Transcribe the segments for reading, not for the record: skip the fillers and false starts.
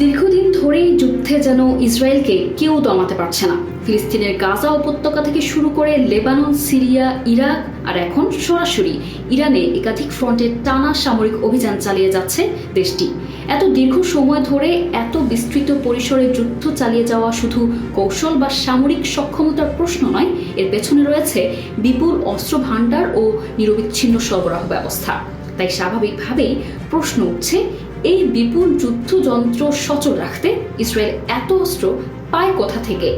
দীর্ঘদিন ধরেই যুদ্ধে যেন ইসরায়েলকে কেউ দমাতে পারছে না। ফিলিস্তিনের গাজা উপত্যকা থেকে শুরু করে লেবানন, সিরিয়া, ইরাক আর এখন সরাসরি ইরানে একাধিক ফ্রন্টে টানা সামরিক অভিযান চালিয়ে যাচ্ছে দেশটি। এত দীর্ঘ সময় ধরে এত বিস্তৃত পরিসরে যুদ্ধ চালিয়ে যাওয়া শুধু কৌশল বা সামরিক সক্ষমতার প্রশ্ন নয়, এর পেছনে রয়েছে বিপুল অস্ত্র ভাণ্ডার ও নিরবিচ্ছিন্ন সরবরাহ ব্যবস্থা। তাই স্বাভাবিকভাবেই প্রশ্ন উঠছে, এই বিপুল যুদ্ধযন্ত্র সচল রাখতে ইসরায়েল এত অস্ত্র পায় কোথা থেকে?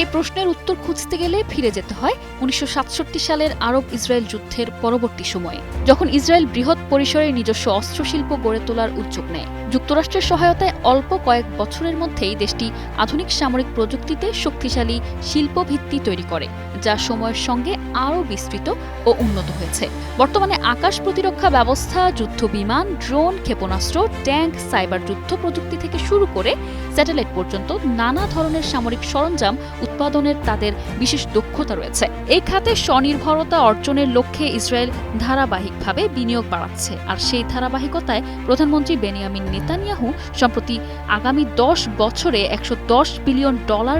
এই প্রশ্নের উত্তর খুঁজতে গেলে ফিরে যেতে হয় 1967 সালের আরব ইসরায়েল যুদ্ধের পরবর্তী সময়ে, যখন ইসরায়েল বৃহৎ পরিসরে নিজস্ব অস্ত্রশিল্প গড়ে তোলার উদ্যোগ নেয়। যুক্তরাষ্ট্রের সহায়তায় অল্প কয়েক বছরের মধ্যেই দেশটি আধুনিক সামরিক প্রযুক্তিতে শক্তিশালী শিল্পভিত্তি তৈরি করে, যা সময়ের সঙ্গে আরও বিস্তৃত ও উন্নত হয়েছে। বর্তমানে আকাশ প্রতিরক্ষা ব্যবস্থা, যুদ্ধ বিমান, ড্রোন, ক্ষেপণাস্ত্র, ট্যাঙ্ক, সাইবার যুদ্ধ প্রযুক্তি থেকে শুরু করে স্যাটেলাইট পর্যন্ত নানা ধরনের সামরিক সরঞ্জাম উৎপাদনের তাদের বিশেষ দক্ষতা রয়েছে। এই খাতে স্বনির্ভরতা অর্জনের লক্ষ্যে ইসরায়েল ধারাবাহিকভাবে বিনিয়োগ বাড়াচ্ছে। আর সেই ধারাবাহিকতায় প্রধানমন্ত্রী বেনিয়ামিন নেতানিয়াহু সম্প্রতি আগামী 10 বছরে $110 বিলিয়ন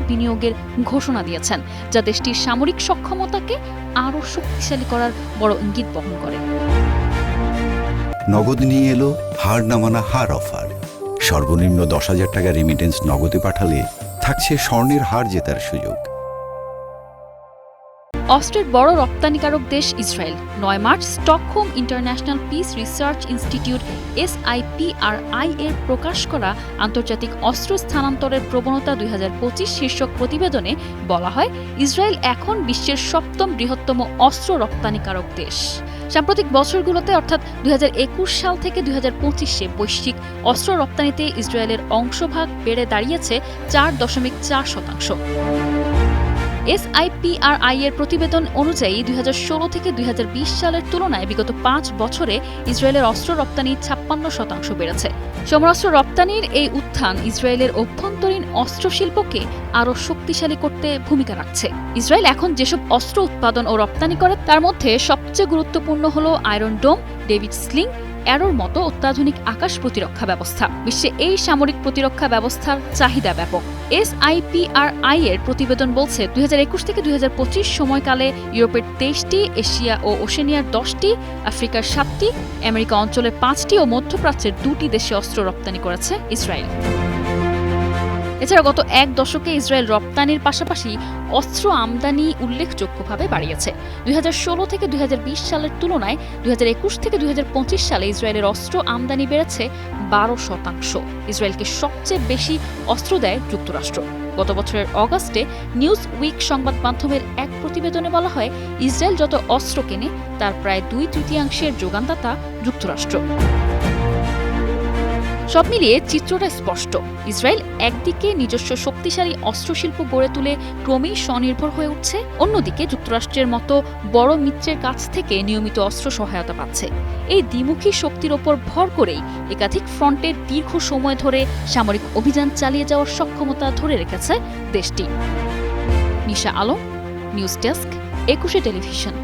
বিনিয়োগের ঘোষণা দিয়েছেন, যা দেশটির সামরিক সক্ষমতাকে আরও শক্তিশালী করার বড় ইঙ্গিত বহন করে। নগদ নিয়ে এলো হার না মানা হার অফার। সর্বনিম্ন 10,000 টাকা রেমিটেন্স নগদে পাঠালে থাকছে স্বর্ণের হার জেতার সুযোগ। অস্ত্রের বড় রপ্তানিকারক দেশ Israel 9 March Stockholm international piece research institute SIPRI এর প্রকাশ করা আন্তর্জাতিক অস্ত্র স্থানান্তরের প্রবণতা 2025 শীর্ষক প্রতিবেদনে বলা হয়, ইসরায়েল এখন বিশ্বের 7ম বৃহত্তম অস্ত্র রপ্তানিকারক দেশ। সাম্প্রতিক বছরগুলোতে অর্থাৎ 2021 সাল থেকে 2025-এ বৈশ্বিক অস্ত্র রপ্তানিতে ইসরায়েলের অংশভাগ বেড়ে দাঁড়িয়েছে 4.4%। SIPRI এর প্রতিবেদন অনুযায়ী 2016 থেকে 2020 সালের তুলনায় বিগত 5 বছরে ইসরায়েলের অস্ত্র রপ্তানি 56% বেড়েছে। সমরাস্ত্র রপ্তানির এই উত্থান ইসরায়েলের অভ্যন্তরীণ অস্ত্রশিল্পকে আরও শক্তিশালী করতে ভূমিকা রাখছে। ইসরায়েল এখন যেসব অস্ত্র উৎপাদন ও রপ্তানি করে তার মধ্যে সবচেয়ে গুরুত্বপূর্ণ হল আয়রন ডোম, ডেভিড স্লিং, অ্যারোর মতো অত্যাধুনিক আকাশ প্রতিরক্ষা ব্যবস্থা। বিশ্বে এই সামরিক প্রতিরক্ষা ব্যবস্থার চাহিদা ব্যাপক। SIPRI এর প্রতিবেদন বলছে, 2021 থেকে 2025 সময়কালে ইউরোপের 23টি, এশিয়া ও ওশেনিয়ার 10টি, আফ্রিকার 7টি, আমেরিকা অঞ্চলের 5টি ও মধ্যপ্রাচ্যের 2টি দেশে অস্ত্র রপ্তানি করেছে ইসরায়েল। এছাড়া গত এক দশকে ইসরায়েল রপ্তানির পাশাপাশি অস্ত্র আমদানি উল্লেখযোগ্যভাবে বাড়িয়েছে। 2016 থেকে 2020 সালের তুলনায় 2021 থেকে 2025 সালে ইসরায়েলের অস্ত্র আমদানি বেড়েছে 12%। ইসরায়েলকে সবচেয়ে বেশি অস্ত্র দেয় যুক্তরাষ্ট্র। গত বছরের অগাস্টে নিউজ উইক সংবাদ মাধ্যমের এক প্রতিবেদনে বলা হয়, ইসরায়েল যত অস্ত্র কেনে তার প্রায় 2/3 যোগানদাতা যুক্তরাষ্ট্র। সব মিলিয়ে চিত্রটা স্পষ্ট। ইসরায়েল একদিকে নিজস্ব শক্তিশালী অস্ত্রশিল্প গড়ে তুলে ক্রমেই স্বনির্ভর হয়ে উঠছে, অন্যদিকে যুক্তরাষ্ট্রের মতো বড় মিত্রের কাছ থেকে নিয়মিত অস্ত্র সহায়তা পাচ্ছে। এই দ্বিমুখী শক্তির ওপর ভর করেই একাধিক ফ্রন্টে দীর্ঘ সময় ধরে সামরিক অভিযান চালিয়ে যাওয়ার সক্ষমতা ধরে রেখেছে দেশটি। নিশা আলম, নিউজ ডেস্ক, 21 টেলিভিশন।